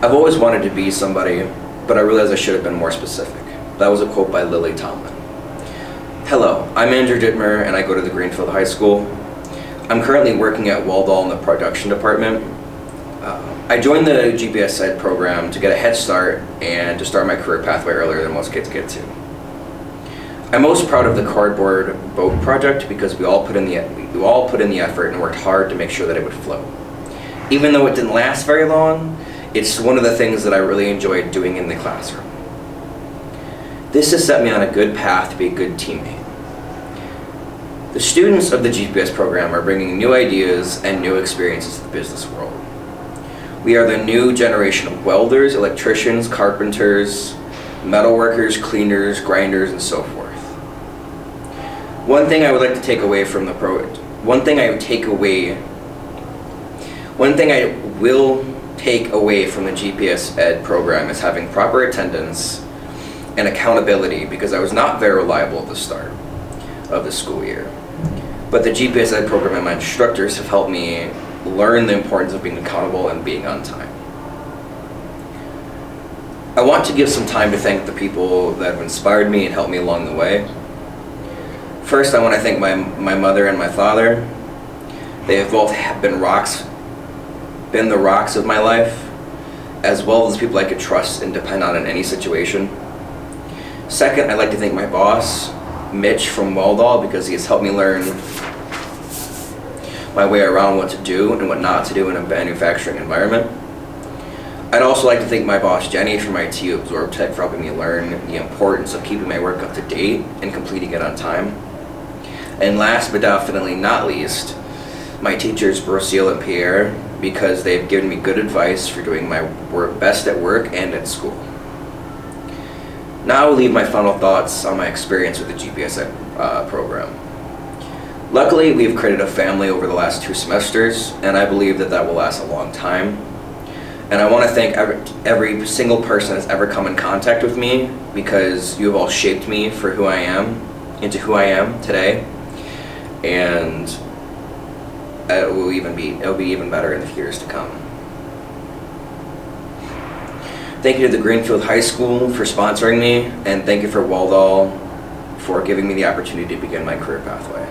I've always wanted to be somebody, but I realized I should have been more specific. That was a quote by Lily Tomlin. Hello, I'm Andrew Dittmer and I go to the Greenfield High School. I'm currently working at Waldall in the production department. I joined the GPS Ed program to get a head start and to start my career pathway earlier than most kids get to. I'm most proud of the cardboard boat project because we all put in the effort and worked hard to make sure that it would float. Even though it didn't last very long, it's one of the things that I really enjoyed doing in the classroom. This has set me on a good path to be a good teammate. The students of the GPS program are bringing new ideas and new experiences to the business world. We are the new generation of welders, electricians, carpenters, metalworkers, cleaners, grinders, and so forth. One thing I will take away from the GPS Ed program is having proper attendance and accountability, because I was not very reliable at the start of the school year. But the GPS Ed program and my instructors have helped me learn the importance of being accountable and being on time. I want to give some time to thank the people that have inspired me and helped me along the way. First, I want to thank my mother and my father. They have both been the rocks of my life, as well as people I could trust and depend on in any situation. Second, I'd like to thank my boss, Mitch from Waldall, because he has helped me learn my way around what to do and what not to do in a manufacturing environment. I'd also like to thank my boss, Jenny, from IT Absorb Tech, for helping me learn the importance of keeping my work up to date and completing it on time. And last but definitely not least, my teachers, Brosile and Pierre, because they've given me good advice for doing my work best at work and at school. Now I'll leave my final thoughts on my experience with the GPS program. Luckily, we've created a family over the last 2 semesters, and I believe that will last a long time. And I want to thank every single person that's ever come in contact with me, because you have all shaped me for who I am, into who I am today. And it'll be even better in the years to come. Thank you to the Greenfield High School for sponsoring me, and thank you for Waldall for giving me the opportunity to begin my career pathway.